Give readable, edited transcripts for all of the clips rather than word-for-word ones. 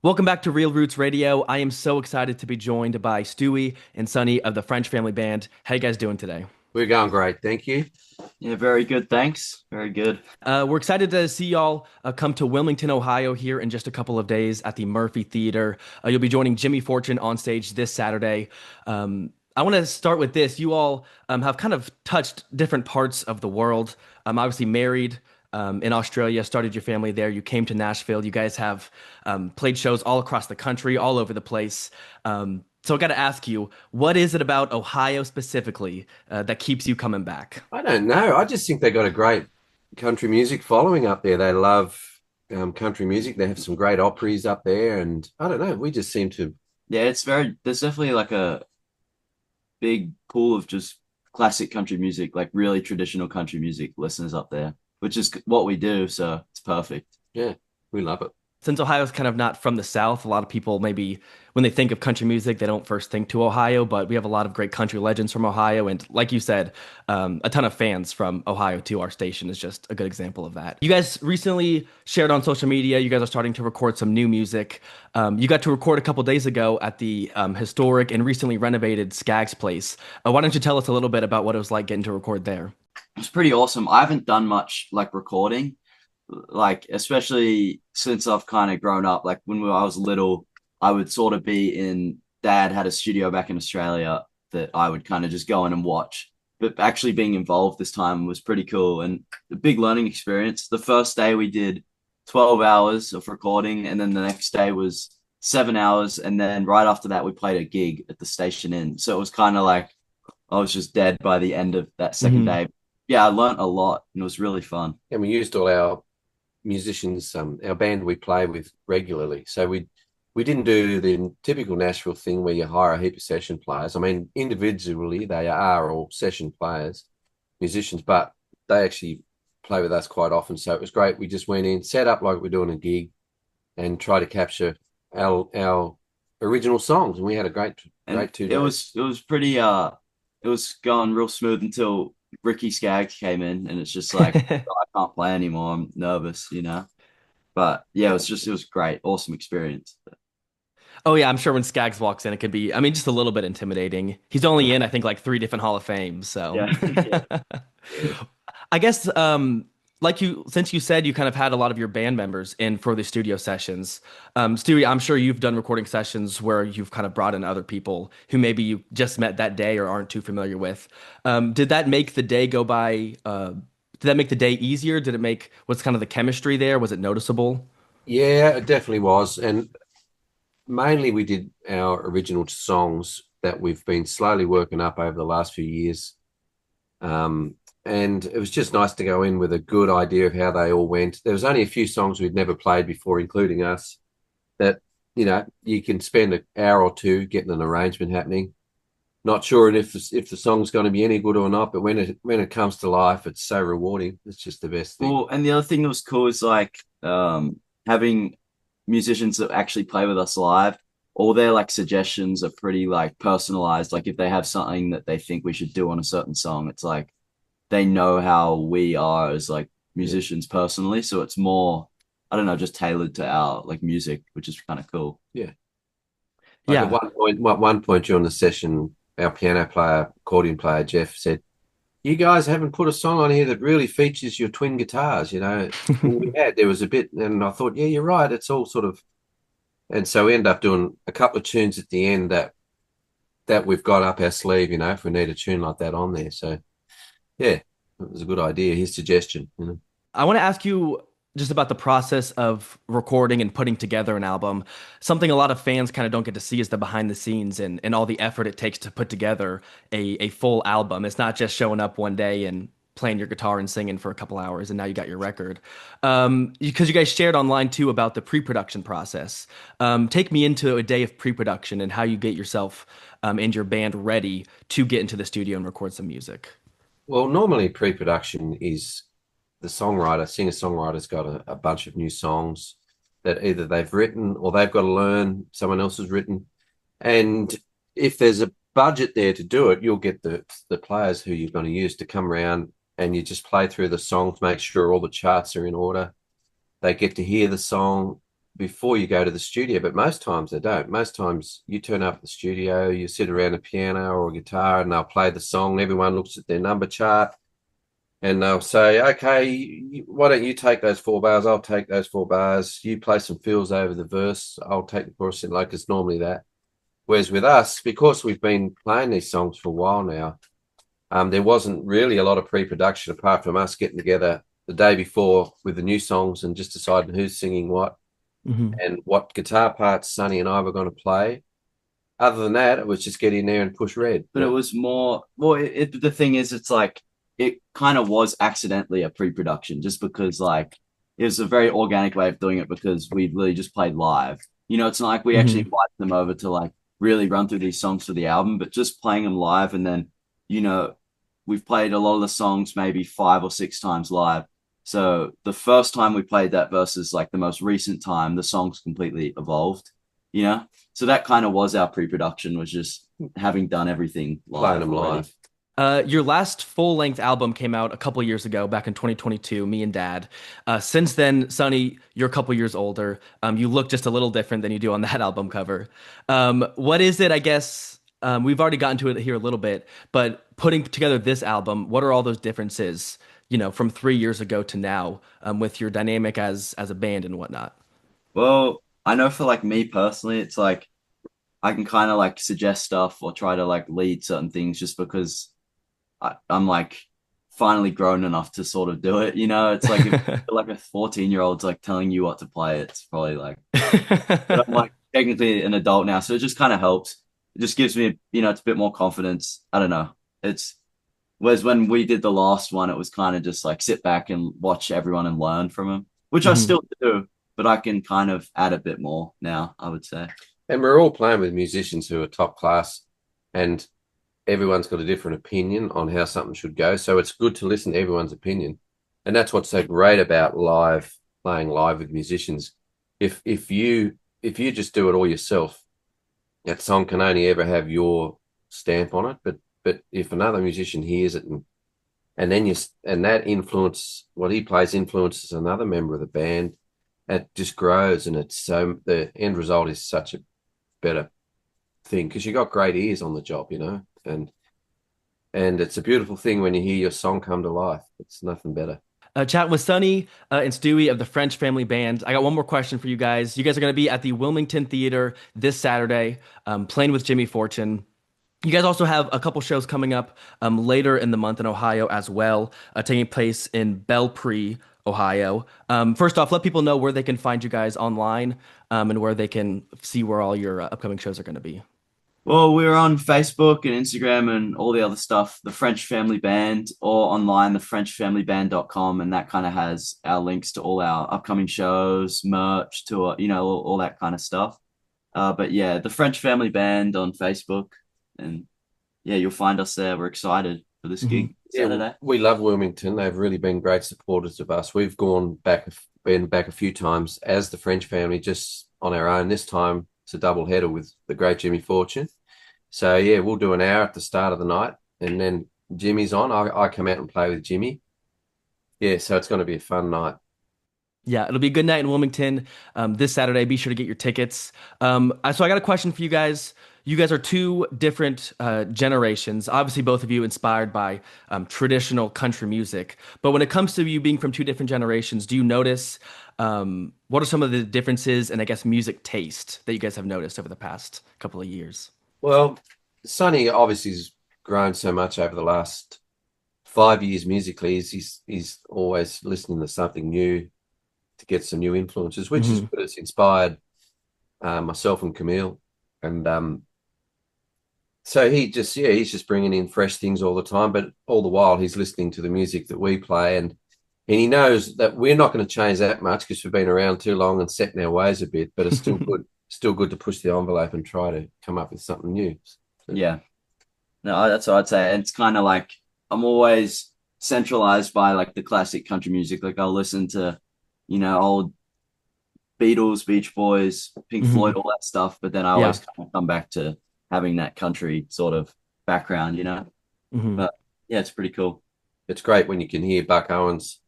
Welcome back to Real Roots Radio. I am so excited to be joined by Stuie and Sonny of the French Family Band. How you guys doing today? We're going great, thank you. Yeah, very good. Thanks. Very good. We're excited to see y'all come to Wilmington, Ohio here in just a couple of days at the Murphy Theater. You'll be joining Jimmy Fortune on stage this Saturday. I want to start with this. You all have kind of touched different parts of the world. Obviously married in Australia, started your family there. You came to Nashville. You guys have played shows all across the country, all over the place. So I got to ask you, what is it about Ohio specifically that keeps you coming back? I don't know. I just think they got a great country music following up there. They love country music. They have some great operas up there, and I don't know. We just seem to. Yeah, there's definitely like a big pool of just classic country music, like really traditional country music listeners up there, which is what we do. So it's perfect. Yeah, we love it. Since Ohio's kind of not from the South, a lot of people maybe when they think of country music, they don't first think to Ohio, but we have a lot of great country legends from Ohio. And like you said, a ton of fans from Ohio to our station is just a good example of that. You guys recently shared on social media, you guys are starting to record some new music. You got to record a couple days ago at the historic and recently renovated Skaggs Place. Why don't you tell us a little bit about what it was like getting to record there? It's pretty awesome. I haven't done much like recording, like especially since I've kind of grown up. Like when I was little, I would sort of be in. Dad had a studio back in Australia that I would kind of just go in and watch. But actually being involved this time was pretty cool and a big learning experience. The first day we did 12 hours of recording, and then the next day was 7 hours, and then right after that we played a gig at the station inn. So it was kind of like I was just dead by the end of that second Mhm. day. Yeah, I learned a lot and it was really fun. And we used all our musicians, our band we play with regularly. So we didn't do the typical Nashville thing where you hire a heap of session players. I mean, individually they are all session players, musicians, but they actually play with us quite often. So it was great. We just went in, set up like we're doing a gig, and try to capture our original songs. And we had a And great two it days. was it was pretty it was going real smooth until Ricky Skaggs came in, and it's just like I can't play anymore. I'm nervous. But yeah, it was great, awesome experience. Oh yeah, I'm sure when Skaggs walks in, it could be, I mean, just a little bit intimidating. He's only in, I think, like three different Hall of Fames. So Yeah, yeah. Yeah. I guess, like you, since you said you kind of had a lot of your band members in for the studio sessions, Stewie, I'm sure you've done recording sessions where you've kind of brought in other people who maybe you just met that day or aren't too familiar with. Did that make the day go by? Did that make the day easier? Did it make what's kind of the chemistry there? Was it noticeable? Yeah, it definitely was. And mainly we did our original songs that we've been slowly working up over the last few years. And it was just nice to go in with a good idea of how they all went. There was only a few songs we'd never played before, including us, that, you can spend an hour or two getting an arrangement happening. Not sure if the song's going to be any good or not, but when it comes to life, it's so rewarding. It's just the best thing. Well, and the other thing that was cool is like having musicians that actually play with us live. All their like suggestions are pretty like personalized. Like if they have something that they think we should do on a certain song, it's like they know how we are as like Yeah, musicians personally. So it's more, I don't know, just tailored to our like music, which is kind of cool. yeah. Like Yeah. at one point during the session, our piano player, accordion player, Jeff said, "You guys haven't put a song on here that really features your twin guitars, you know." We had, there was a bit, and I thought, yeah, you're right. It's all sort of, and so we end up doing a couple of tunes at the end that we've got up our sleeve, if we need a tune like that on there. So yeah, it was a good idea. His suggestion. I want to ask you just about the process of recording and putting together an album. Something a lot of fans kind of don't get to see is the behind the scenes and all the effort it takes to put together a full album. It's not just showing up one day and playing your guitar and singing for a couple hours and now you got your record. Because you guys shared online too about the pre-production process. Take me into a day of pre-production and how you get yourself and your band ready to get into the studio and record some music. Well, normally pre-production is the songwriter, singer-songwriter's got a bunch of new songs that either they've written or they've got to learn someone else has written. And if there's a budget there to do it, you'll get the players who you're going to use to come around and you just play through the songs, make sure all the charts are in order. They get to hear the song. before you go to the studio, but most times they don't. Most times you turn up at the studio, you sit around a piano or a guitar, and they'll play the song. Everyone looks at their number chart, and they'll say, "Okay, why don't you take those 4 bars? I'll take those 4 bars. You play some fills over the verse. I'll take the chorus." And like it's normally that. Whereas with us, because we've been playing these songs for a while now, there wasn't really a lot of pre-production apart from us getting together the day before with the new songs and just deciding who's singing what and what guitar parts Sonny and I were going to play. Other than that, it was just get in there and push red. But it was more, well, the thing is, it's like, it kind of was accidentally a pre-production just because like it was a very organic way of doing it because we really just played live. You know, it's not like we actually invited them over to like really run through these songs for the album, but just playing them live. And then, you know, we've played a lot of the songs maybe 5 or 6 times live. So the first time we played that versus like the most recent time, the songs completely evolved, you know? So that kind of was our pre-production, was just having done everything live. Playing them live. Your last full-length album came out a couple years ago, back in 2022, Me and Dad. Since then, Sonny, you're a couple years older. You look just a little different than you do on that album cover. What is it, I guess, we've already gotten to it here a little bit, but putting together this album, what are all those differences, you know, from 3 years ago to now, with your dynamic as a band and whatnot? Well, I know for like me personally, it's like I can kind of like suggest stuff or try to like lead certain things just because I'm like finally grown enough to sort of do it. You know, it's like if you're like a 14-year-old's like telling you what to play, it's probably like, but I'm like technically an adult now. So it just kind of helps. It just gives me, you know, it's a bit more confidence. I don't know. Whereas when we did the last one, it was kind of just like sit back and watch everyone and learn from them, which I still do, but I can kind of add a bit more now, I would say. And we're all playing with musicians who are top class, and everyone's got a different opinion on how something should go. So it's good to listen to everyone's opinion. And that's what's so great about playing live with musicians. If you just do it all yourself, that song can only ever have your stamp on it. But if another musician hears it and then that influence, what he plays influences another member of the band, it just grows, and the end result is such a better thing because you got great ears on the job, you know, and it's a beautiful thing when you hear your song come to life. It's nothing better. Chatting with Sonny and Stuie of the French Family Band. I got one more question for you guys. You guys are going to be at the Wilmington Theater this Saturday, playing with Jimmy Fortune. You guys also have a couple shows coming up later in the month in Ohio as well, taking place in Belpre, Ohio. First off, let people know where they can find you guys online and where they can see where all your upcoming shows are going to be. Well, we're on Facebook and Instagram and all the other stuff, the French Family Band, or online, thefrenchfamilyband.com, and that kind of has our links to all our upcoming shows, merch, tour, you know, all that kind of stuff. But yeah, the French Family Band on Facebook, and yeah, you'll find us there. We're excited for this gig Saturday. Yeah, we love Wilmington. They've really been great supporters of us. We've been back a few times as the French Family, just on our own. This time it's a double header with the great Jimmy Fortune. So yeah, we'll do an hour at the start of the night, and then Jimmy's on. I come out and play with Jimmy. Yeah, so it's going to be a fun night. Yeah, it'll be a good night in Wilmington this Saturday. Be sure to get your tickets. So I got a question for you guys. You guys are two different generations. Obviously, both of you inspired by traditional country music. But when it comes to you being from two different generations, do you notice what are some of the differences in, I guess, music taste that you guys have noticed over the past couple of years? Well, Sonny obviously has grown so much over the last 5 years musically. He's always listening to something new to get some new influences, which is what has inspired myself and Camille. And so he's just bringing in fresh things all the time, but all the while he's listening to the music that we play, and he knows that we're not going to change that much because we've been around too long and set in our ways a bit, but it's still good. Still good to push the envelope and try to come up with something new. So. Yeah. No, that's what I'd say. And it's kind of like I'm always centralized by like the classic country music. Like I'll listen to, you know, old Beatles, Beach Boys, Pink Floyd, all that stuff. But then I always kind of come back to having that country sort of background, you know. But yeah, it's pretty cool. It's great when you can hear Buck Owens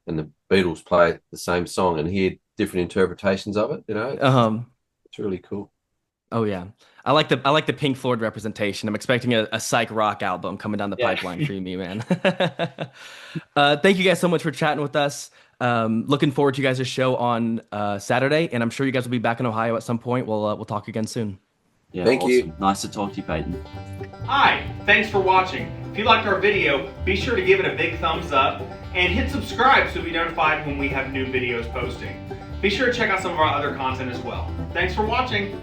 and the Beatles play the same song and hear different interpretations of it. It's really cool. Oh yeah, I like the Pink Floyd representation. I'm expecting a psych rock album coming down the pipeline for me, man. Thank you guys so much for chatting with us. Looking forward to you guys' show on Saturday, and I'm sure you guys will be back in Ohio at some point. We'll talk again soon. Yeah, Thank awesome. you. Nice to talk to you, Payton. Hi, thanks for watching. If you liked our video, be sure to give it a big thumbs up and hit subscribe so you'll be notified when we have new videos posting. Be sure to check out some of our other content as well. Thanks for watching.